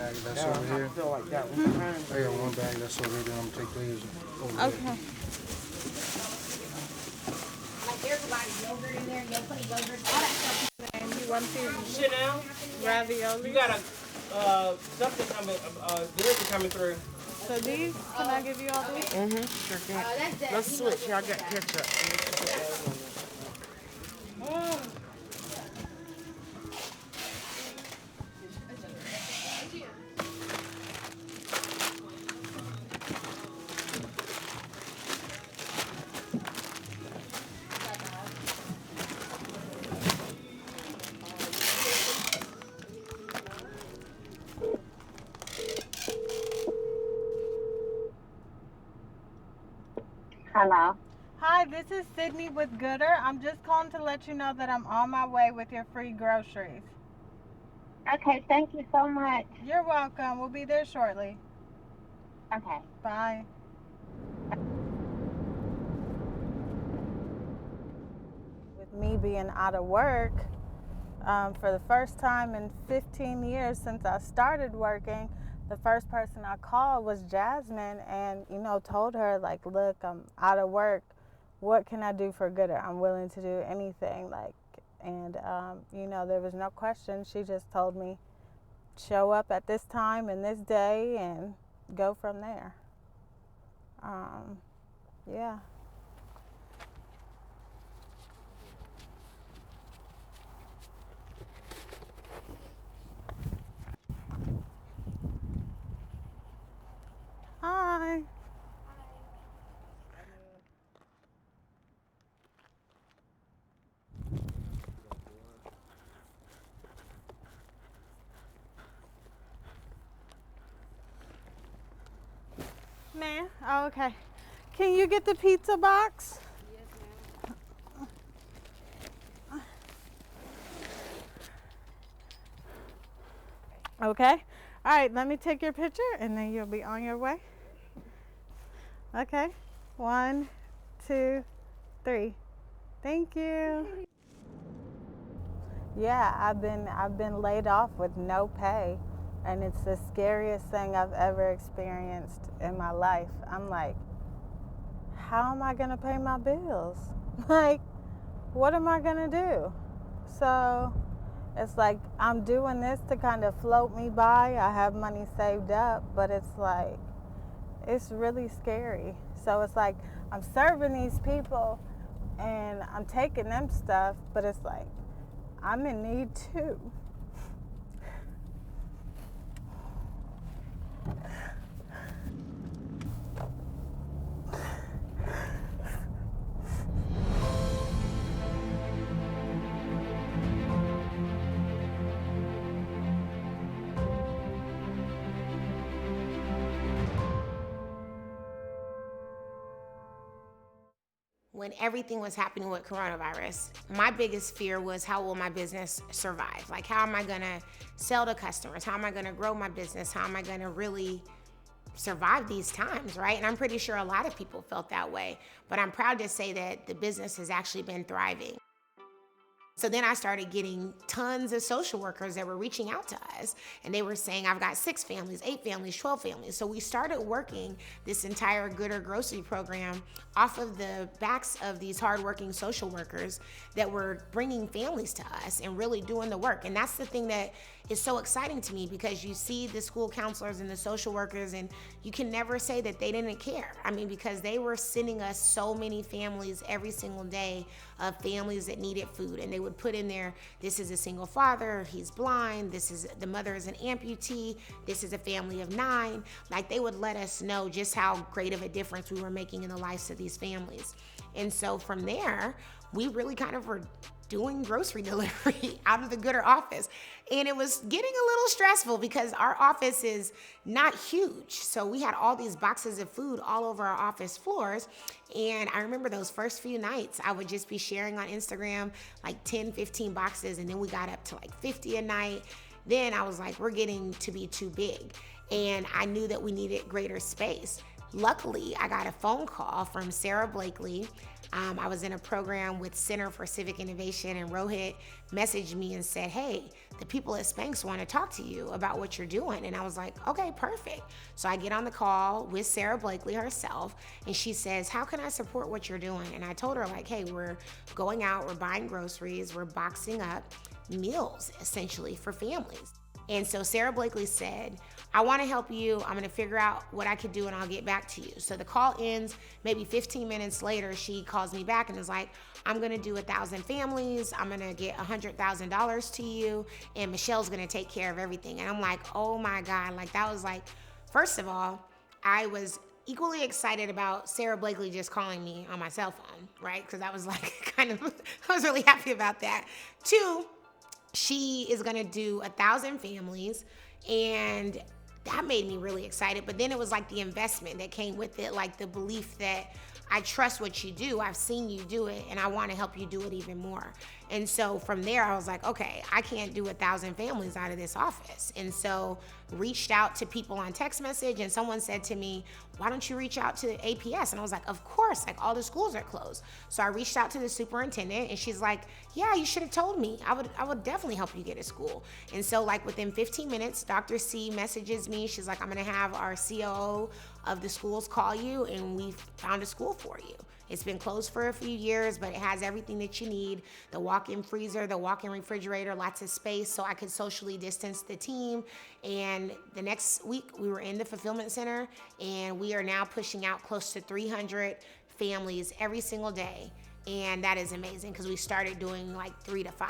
bag that's over here. I feel like that one. I got one bag that's over here, then I'm gonna take these over there. Okay. Like there's a lot of yogurt in there, yogurt, all that stuff. And you want these Chanel, ravioli? you got a something coming, delivery coming through. So these, can I give you all these? Sure can. That's that. Let's switch. Y'all got ketchup. Hello. Hi, this is Sydney with Goodr. I'm just calling to let you know that I'm on my way with your free groceries. Okay, thank you so much. You're welcome. We'll be there shortly. Okay. Bye. With me being out of work for the first time in 15 years since I started working, the first person I called was Jasmine and, told her, like, look, I'm out of work. What can I do for Goodr? I'm willing to do anything. There was no question. She just told me, show up at this time and this day and go from there. Yeah. Hi. Man, oh, okay. Can you get the pizza box? Yes, ma'am. Okay. All right, let me take your picture and then you'll be on your way. Okay. 1, 2, 3. Thank you. Yeah, I've been laid off with no pay, and it's the scariest thing I've ever experienced in my life. I'm like, how am I gonna pay my bills? Like, what am I gonna do? So it's like I'm doing this to kind of float me by. I have money saved up, but it's like, it's really scary. So it's like I'm serving these people and I'm taking them stuff, but it's like I'm in need too. When everything was happening with coronavirus, my biggest fear was, how will my business survive? Like, how am I gonna sell to customers? How am I gonna grow my business? How am I gonna really survive these times, right? And I'm pretty sure a lot of people felt that way, but I'm proud to say that the business has actually been thriving. So then I started getting tons of social workers that were reaching out to us, and they were saying, I've got 6 families, 8 families, 12 families. So we started working this entire Goodr grocery program off of the backs of these hardworking social workers that were bringing families to us and really doing the work. And that's the thing that is so exciting to me, because you see the school counselors and the social workers, and you can never say that they didn't care. I mean, because they were sending us so many families every single day of families that needed food, and they would put in there, this is a single father, he's blind, the mother is an amputee, this is a family of 9. Like, they would let us know just how great of a difference we were making in the lives of these families. And so from there, we really kind of were doing grocery delivery out of the Goodr office. And it was getting a little stressful because our office is not huge. So we had all these boxes of food all over our office floors. And I remember those first few nights, I would just be sharing on Instagram like 10, 15 boxes. And then we got up to like 50 a night. Then I was like, we're getting to be too big. And I knew that we needed greater space. luckily, I got a phone call from Sarah Blakely. I was in a program with Center for Civic Innovation, and Rohit messaged me and said, hey, the people at Spanx want to talk to you about what you're doing. And I was like, okay, perfect. So I get on the call with Sarah Blakely herself, and she says, how can I support what you're doing? And I told her, like, hey, we're going out, we're buying groceries, we're boxing up meals, essentially, for families. And so Sarah Blakely said, I want to help you. I'm going to figure out what I could do and I'll get back to you. So the call ends. Maybe 15 minutes later, she calls me back and is like, I'm going to do 1,000 families. I'm going to get $100,000 to you. And Michelle's going to take care of everything. And I'm like, oh my God. Like, that was like, first of all, I was equally excited about Sarah Blakely just calling me on my cell phone, right? Because I was like, I was really happy about that. Two, she is going to do 1,000 families, and that made me really excited. But then it was like the investment that came with it, like the belief that I trust what you do. I've seen you do it, and I want to help you do it even more. And so from there, I was like, okay, I can't do 1,000 families out of this office. And so reached out to people on text message, and someone said to me, why don't you reach out to APS? And I was like, of course, like all the schools are closed. So I reached out to the superintendent, and she's like, yeah, you should have told me. I would definitely help you get a school. And so like within 15 minutes, Dr. C messages me. She's like, I'm gonna have our COO of the schools call you, and we found a school for you. It's been closed for a few years, but it has everything that you need. The walk-in freezer, the walk-in refrigerator, lots of space, so I could socially distance the team. And the next week, we were in the fulfillment center, and we are now pushing out close to 300 families every single day. And that is amazing, because we started doing like 3 to 5.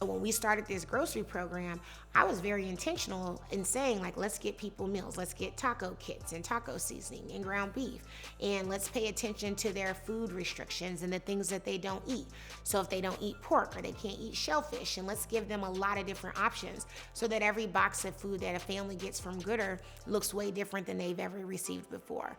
When we started this grocery program, I was very intentional in saying, like, let's get people meals. Let's get taco kits and taco seasoning and ground beef. And let's pay attention to their food restrictions and the things that they don't eat. So if they don't eat pork or they can't eat shellfish, and let's give them a lot of different options so that every box of food that a family gets from Goodr looks way different than they've ever received before.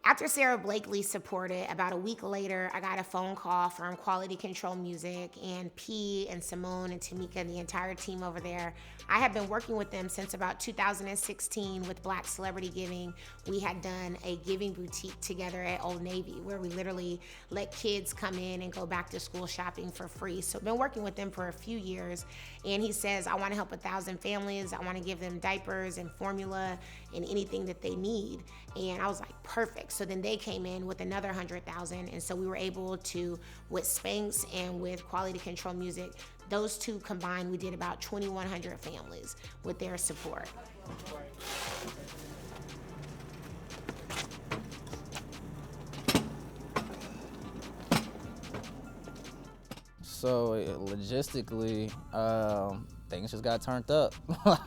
After Sarah Blakely supported, about a week later, I got a phone call from Quality Control Music, and P and Simone and Tamika and the entire team over there. I had been working with them since about 2016 with Black Celebrity Giving. We had done a giving boutique together at Old Navy, where we literally let kids come in and go back to school shopping for free. So I've been working with them for a few years. And he says, I want to help 1,000 families. I want to give them diapers and formula and anything that they need. And I was like, perfect. So then they came in with another 100,000. And so we were able to, with Spanx and with Quality Control Music, those two combined, we did about 2,100 families with their support. So logistically, things just got turned up.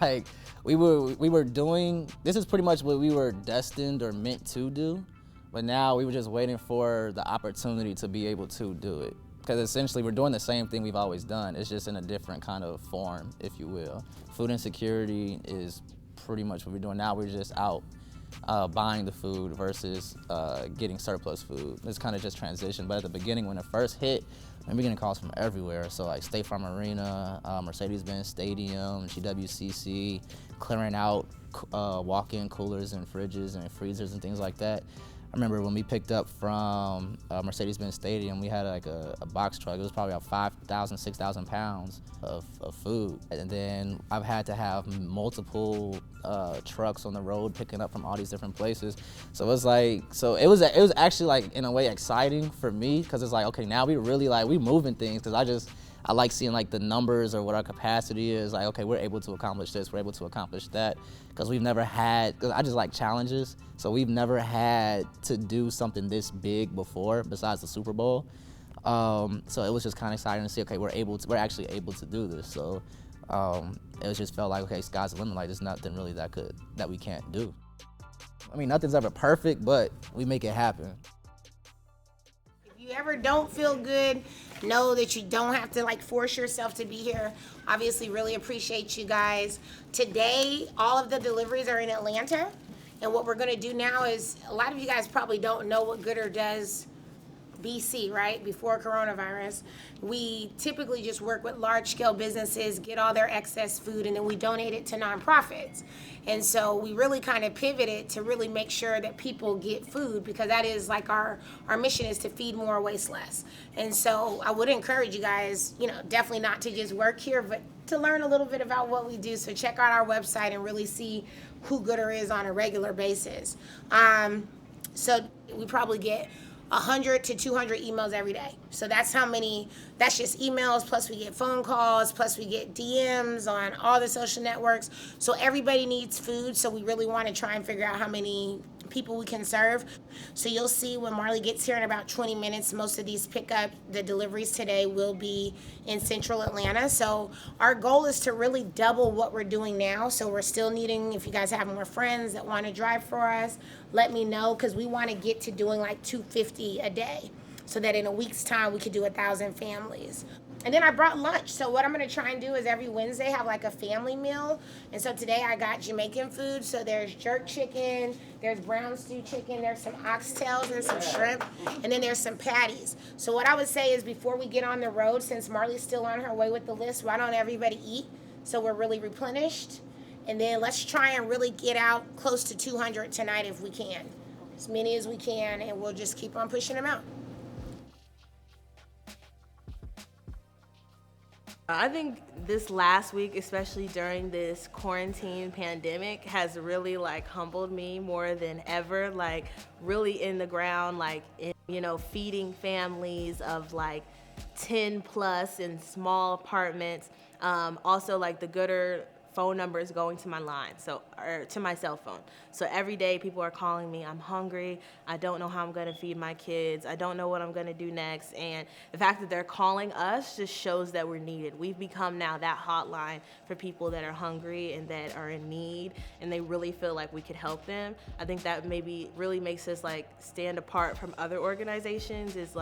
Like we were doing, this is pretty much what we were destined or meant to do, but now we were just waiting for the opportunity to be able to do it. Because essentially we're doing the same thing we've always done. It's just in a different kind of form, if you will. Food insecurity is pretty much what we're doing now. We're just out buying the food versus getting surplus food. It's kind of just transition. But at the beginning, when it first hit, I'm getting calls from everywhere. So like State Farm Arena, Mercedes-Benz Stadium, GWCC, clearing out walk-in coolers and fridges and freezers and things like that. I remember when we picked up from Mercedes-Benz Stadium, we had like a box truck. It was probably about 5,000, 6,000 pounds of food. And then I've had to have multiple trucks on the road picking up from all these different places. So it was like, it was actually like in a way exciting for me, because it's like, okay, now we really like, we moving things, because I like seeing like the numbers or what our capacity is. Like, okay, we're able to accomplish this, we're able to accomplish that. Because we've never had, because I just like challenges. So we've never had to do something this big before besides the Super Bowl. So it was just kind of exciting to see, okay, we're actually able to do this. So it just felt like, okay, sky's the limit. Like there's nothing really that we can't do. I mean, nothing's ever perfect, but we make it happen. If you ever don't feel good, Know that you don't have to like force yourself to be here. Obviously, really appreciate you guys. Today, all of the deliveries are in Atlanta. And what we're gonna do now is, a lot of you guys probably don't know what Goodr does BC, right? Before coronavirus, we typically just work with large scale businesses, get all their excess food, and then we donate it to nonprofits. And so we really kind of pivoted to really make sure that people get food, because that is like our mission is to feed more, waste less. And so I would encourage you guys, definitely not to just work here, but to learn a little bit about what we do. So check out our website and really see who Goodr is on a regular basis. So we probably get 100 to 200 emails every day. So that's just emails, plus we get phone calls, plus we get DMs on all the social networks. So everybody needs food, so we really want to try and figure out how many people we can serve. So you'll see when Marley gets here in about 20 minutes, most of these the deliveries today will be in central Atlanta. So our goal is to really double what we're doing now. So we're still needing, if you guys have more friends that want to drive for us, let me know, because we want to get to doing like 250 a day, so that in a week's time we could do 1,000 families. And then I brought lunch. So what I'm going to try and do is every Wednesday have like a family meal. And so today I got Jamaican food. So there's jerk chicken, there's brown stew chicken, there's some oxtails, there's some shrimp, and then there's some patties. So what I would say is, before we get on the road, since Marley's still on her way with the list, why don't everybody eat so we're really replenished? And then let's try and really get out close to 200 tonight if we can. As many as we can, and we'll just keep on pushing them out. I think this last week, especially during this quarantine pandemic, has really humbled me more than ever. Really in the ground, feeding families of 10 plus in small apartments. Also, the Goodr phone number is going to my line, or to my cell phone. So every day people are calling me, I'm hungry, I don't know how I'm gonna feed my kids, I don't know what I'm gonna do next. And the fact that they're calling us just shows that we're needed. We've become now that hotline for people that are hungry and that are in need, and they really feel like we could help them. I think that maybe really makes us stand apart from other organizations, is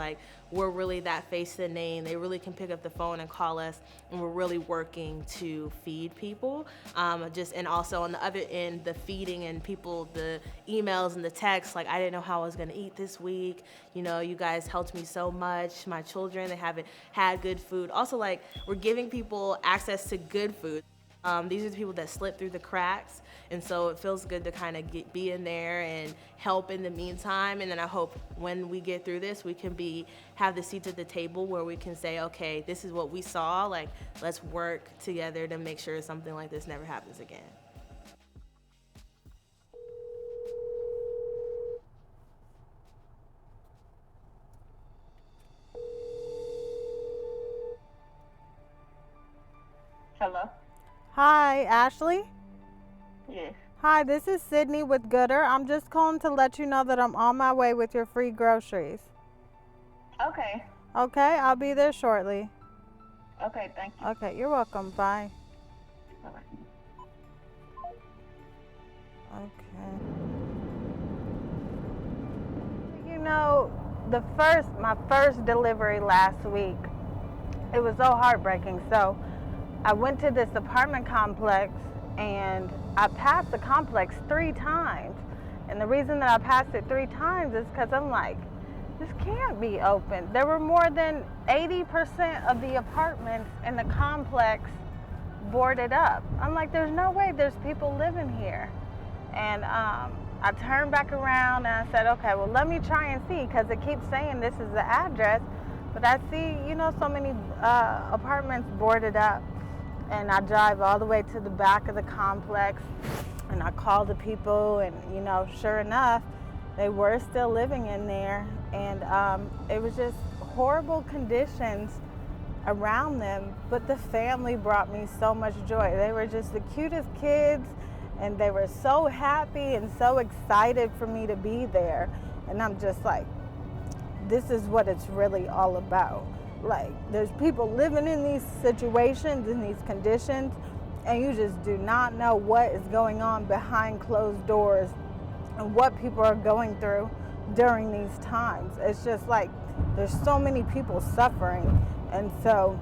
we're really that face to the name. They really can pick up the phone and call us, and we're really working to feed people. And also on the other end, the feeding and people, the emails and the texts, I didn't know how I was gonna eat this week. You guys helped me so much. My children, they haven't had good food. Also, we're giving people access to good food. These are the people that slip through the cracks, and so it feels good to kind of be in there and help in the meantime. And then I hope when we get through this, we can have the seats at the table where we can say, okay, this is what we saw, let's work together to make sure something like this never happens again. Hello? Hi, Ashley. Yes. Hi, this is Sydney with Goodr. I'm just calling to let you know that I'm on my way with your free groceries. Okay. Okay, I'll be there shortly. Okay, thank you. Okay, you're welcome. Bye. Bye-bye. Okay. My first delivery last week, it was so heartbreaking. So I went to this apartment complex, and I passed the complex 3 times. And the reason that I passed it 3 times is because I'm like, this can't be open. There were more than 80% of the apartments in the complex boarded up. I'm like, there's no way there's people living here. And I turned back around and I said, okay, well, let me try and see, because it keeps saying this is the address. But I see, so many apartments boarded up. And I drive all the way to the back of the complex, and I call the people, and sure enough, they were still living in there. And it was just horrible conditions around them, but the family brought me so much joy. They were just the cutest kids, and they were so happy and so excited for me to be there. And I'm just like, this is what it's really all about. There's people living in these situations, in these conditions, and you just do not know what is going on behind closed doors and what people are going through during these times. It's just like there's so many people suffering, and so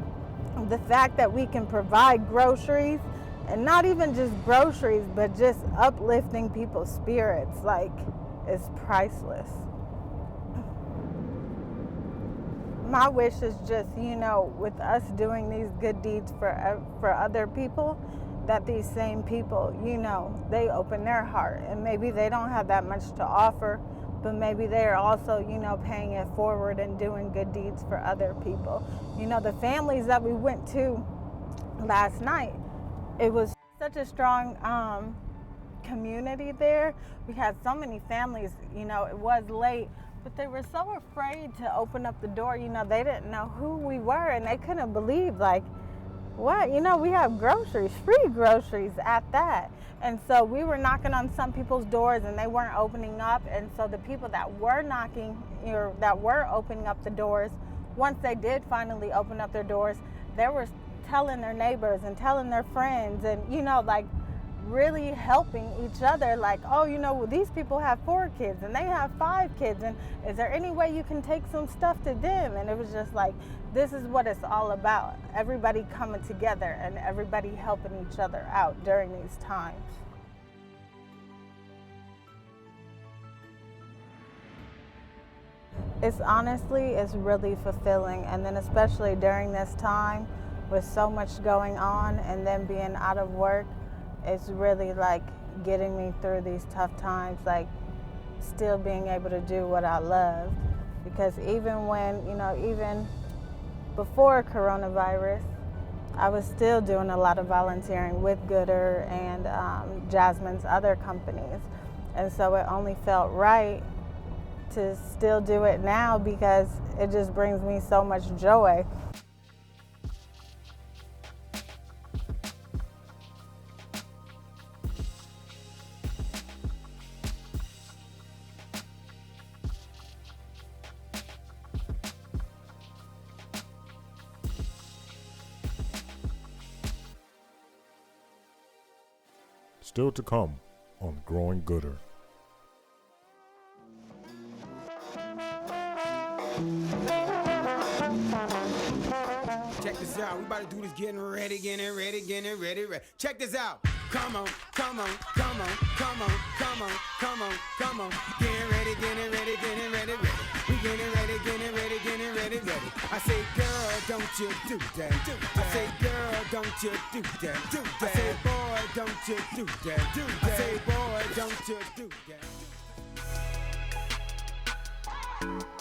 the fact that we can provide groceries, and not even just groceries, but just uplifting people's spirits, like, is priceless. My wish is just, with us doing these good deeds for other people, that these same people, they open their heart, and maybe they don't have that much to offer, but maybe they're also, paying it forward and doing good deeds for other people. The families that we went to last night, it was such a strong community there. We had so many families, it was late, but they were so afraid to open up the door. They didn't know who we were, and they couldn't believe, like, what? We have groceries, free groceries at that. And so we were knocking on some people's doors, and they weren't opening up. And so the people that were knocking, or that were opening up the doors, once they did finally open up their doors, they were telling their neighbors and telling their friends, and, like, really helping each other, like, oh, well, these people have 4 kids and they have 5 kids, and is there any way you can take some stuff to them? And it was just like, this is what it's all about. Everybody coming together and everybody helping each other out during these times. It's really fulfilling, and then especially during this time with so much going on and then being out of work, it's really like getting me through these tough times, like still being able to do what I love. Because even when, even before coronavirus, I was still doing a lot of volunteering with Goodr and Jasmine's other companies. And so it only felt right to still do it now, because it just brings me so much joy. Still to come on Growing Goodr. Check this out, we about to do this getting ready. Check this out. Come on. Getting ready. We getting ready. I say, girl, don't you do that. I say, girl, don't you do that. I say, boy, don't you do that. I say, boy, don't you do that.